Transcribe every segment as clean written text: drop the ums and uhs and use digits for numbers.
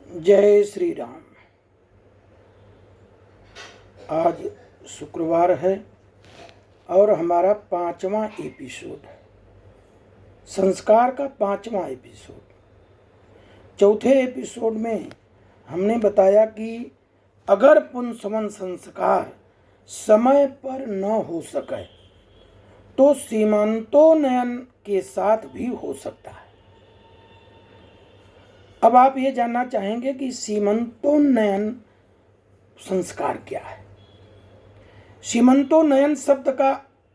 जय श्री राम। आज शुक्रवार है और हमारा 5वां एपिसोड है, संस्कार का 5वां एपिसोड। चौथे एपिसोड में हमने बताया कि अगर पुंसवन संस्कार समय पर न हो सके तो सीमांतोन्नयन के साथ भी हो सकता है। अब आप ये जानना चाहेंगे कि सीमंतोन्नयन संस्कार क्या है। सीमंतोन्नयन शब्द का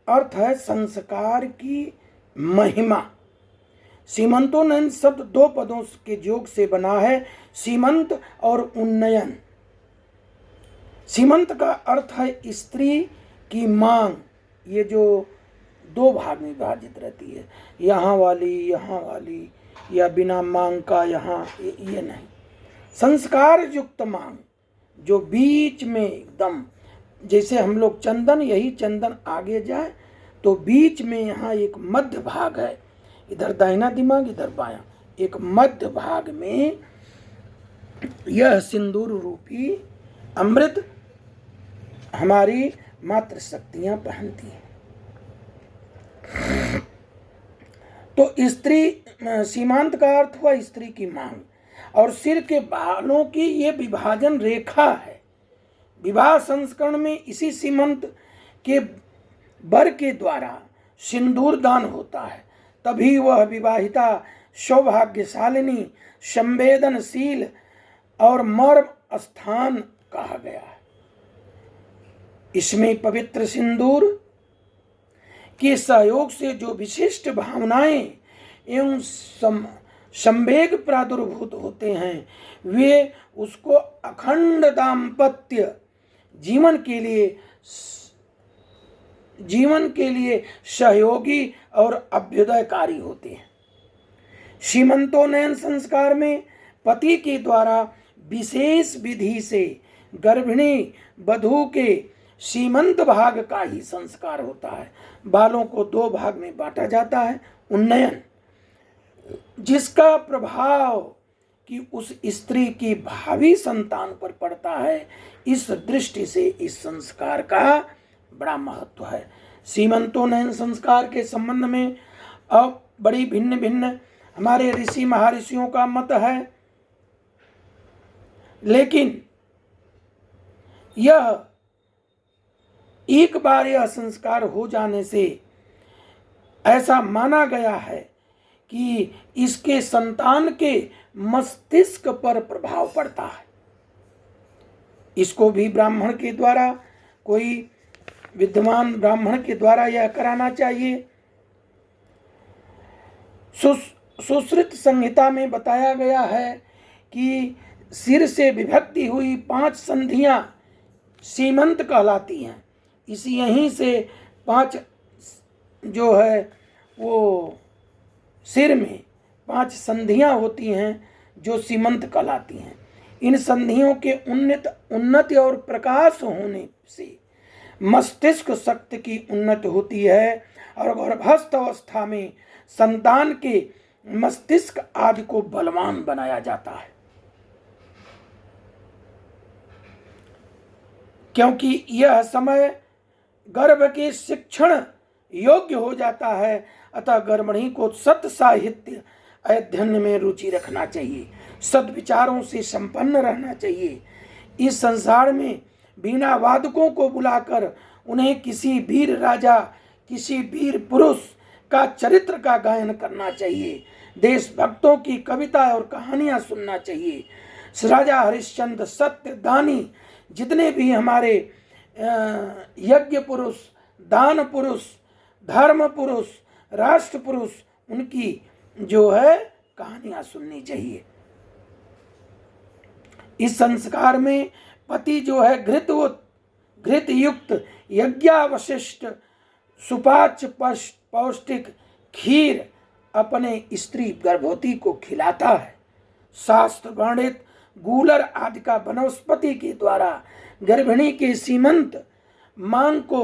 अर्थ है संस्कार की महिमा। सीमंतोन्नयन शब्द दो पदों के योग से बना है, सीमंत और उन्नयन। सीमंत का अर्थ है स्त्री की मांग, ये जो दो भाग में विभाजित रहती है, यहाँ वाली या बिना मांग का यहाँ, ये नहीं। संस्कार युक्त मांग जो बीच में एकदम, जैसे हम लोग चंदन, यही चंदन आगे जाए तो बीच में यहाँ एक मध्य भाग है, इधर दाहिना दिमाग इधर बायां, एक मध्य भाग में यह सिंदूर रूपी अमृत हमारी मातृ शक्तियां पहनती हैं। तो स्त्री, सीमांत का अर्थ हुआ स्त्री की मांग, और सिर के बालों की ये विभाजन रेखा है। विवाह संस्करण में इसी सीमंत के वर के द्वारा सिंदूर दान होता है, तभी वह विवाहिता सौभाग्यशालिनी, संवेदनशील और मर्म स्थान कहा गया है। इसमें पवित्र सिंदूर के सहयोग से जो विशिष्ट भावनाएं एवं संवेग प्रादुर्भूत होते हैं, वे उसको अखंड दाम्पत्य जीवन के लिए सहयोगी और अभ्युदयकारी होते हैं। सीमंतोन्नयन संस्कार में पति के द्वारा विशेष विधि से गर्भिणी वधू के सीमंत भाग का ही संस्कार होता है। बालों को दो भाग में बांटा जाता है। उन्नयन, जिसका प्रभाव कि उस स्त्री की भावी संतान पर पड़ता है, इस दृष्टि से इस संस्कार का बड़ा महत्व है। सीमंतोन्नयन संस्कार के संबंध में अब बड़ी भिन्न भिन्न हमारे ऋषि महर्षियों का मत है, लेकिन यह एक बार यह संस्कार हो जाने से ऐसा माना गया है कि इसके संतान के मस्तिष्क पर प्रभाव पड़ता है। इसको भी ब्राह्मण के द्वारा, कोई विद्वान ब्राह्मण के द्वारा यह कराना चाहिए। सुश्रुत संहिता में बताया गया है कि सिर से विभक्ति हुई 5 संधियां सीमंत कहलाती हैं। इसी यहीं से 5 जो है वो सिर में 5 संधियां होती हैं जो सीमंत कहलाती हैं। इन संधियों के उन्नति और प्रकाश होने से मस्तिष्क शक्ति की उन्नति होती है और गर्भस्थ अवस्था में संतान के मस्तिष्क आदि को बलवान बनाया जाता है, क्योंकि यह समय गर्भ के शिक्षण योग्य हो जाता है। अतः गर्भिणी को सत साहित्य अध्ययन में रुचि रखना चाहिए, सद्विचारों से संपन्न रहना चाहिए। इस संसार में बिना वादकों को बुलाकर उन्हें किसी वीर राजा, किसी वीर पुरुष का चरित्र का गायन करना चाहिए। देशभक्तों की कविता और कहानियां सुनना चाहिए। राजा हरिश्चंद्र, सत्य दानी, जितने भी हमारे यज्ञ पुरुष, दान पुरुष, धर्म पुरुष, राष्ट्र पुरुष, उनकी जो है कहानियां सुननी चाहिए। इस संस्कार में पति जो है घृत युक्त यज्ञावशिष्ट सुपाच्य पौष्टिक खीर अपने स्त्री गर्भवती को खिलाता है। शास्त्र वर्णित गूलर आदि का वनस्पति के द्वारा गर्भिणी के सीमंत मांग को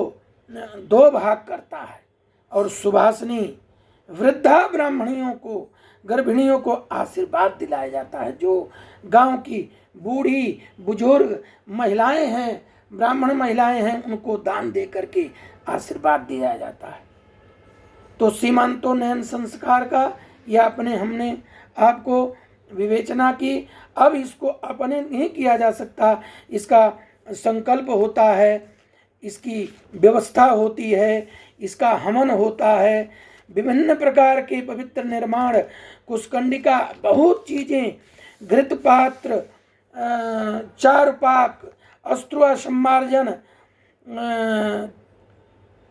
2 भाग करता है और सुभाषनी वृद्धा ब्राह्मणियों को गर्भिणियों को आशीर्वाद दिलाया जाता है। जो गांव की बूढ़ी बुजुर्ग महिलाएं हैं, ब्राह्मण महिलाएं हैं, उनको दान दे करके आशीर्वाद दिया जाता है। तो सीमांतोन्नयन संस्कार का यह हमने आपको विवेचना की। अब इसको अपने नहीं किया जा सकता, इसका संकल्प होता है, इसकी व्यवस्था होती है, इसका हवन होता है, विभिन्न प्रकार के पवित्र निर्माण, कुशकंडिका, बहुत चीज़ें, घृत पात्र, चारुपाक, अस्त्रुआ सम्मार्जन,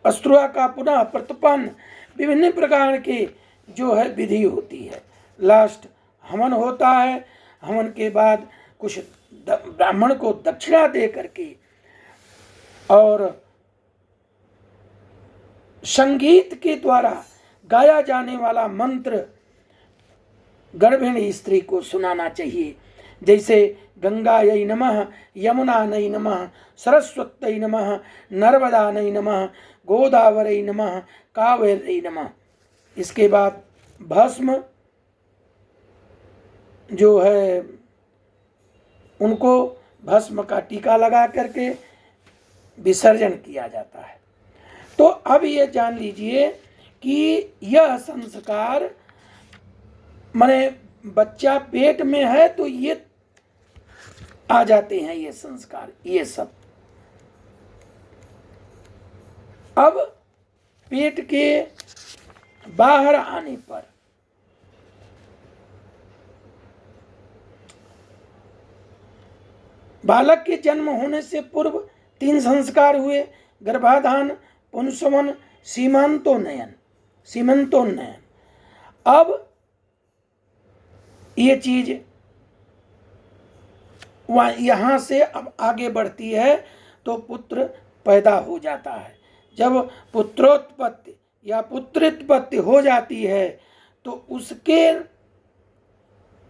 अस्त्रुआ का पुनः प्रतपन, विभिन्न प्रकार के जो है विधि होती है। लास्ट हवन होता है। हवन के बाद कुछ ब्राह्मण को दक्षिणा दे करके और संगीत के द्वारा गाया जाने वाला मंत्र गर्भिणी स्त्री को सुनाना चाहिए। जैसे गंगायै नमः, यमुनायै नमः, सरस्वत्यै नमः, नर्मदायै नमः, गोदावरी नमः, कावेरी नमः। इसके बाद भस्म जो है उनको भस्म का टीका लगा करके विसर्जन किया जाता है। तो अब ये जान लीजिए कि यह संस्कार माने बच्चा पेट में है तो ये आ जाते हैं ये संस्कार, ये सब। अब पेट के बाहर आने पर बालक के जन्म होने से पूर्व 3 संस्कार हुए: गर्भाधान, पुंसवन, सीमांतोन्नयन। अब ये चीज यहाँ से अब आगे बढ़ती है तो पुत्र पैदा हो जाता है। जब पुत्रोत्पत्ति या पुत्रोत्पत्ति हो जाती है तो उसके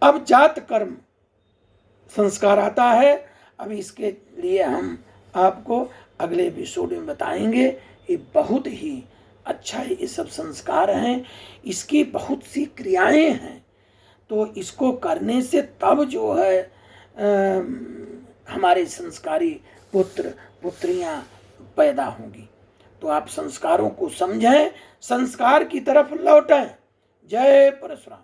अब जात कर्म संस्कार आता है। अब इसके लिए हम आपको अगले एपिसोड में बताएंगे। ये बहुत ही अच्छा ये सब संस्कार हैं, इसकी बहुत सी क्रियाएं हैं। तो इसको करने से तब जो है हमारे संस्कारी पुत्र पुत्रियां पैदा होंगी। तो आप संस्कारों को समझें, संस्कार की तरफ लौटें। जय परशुराम।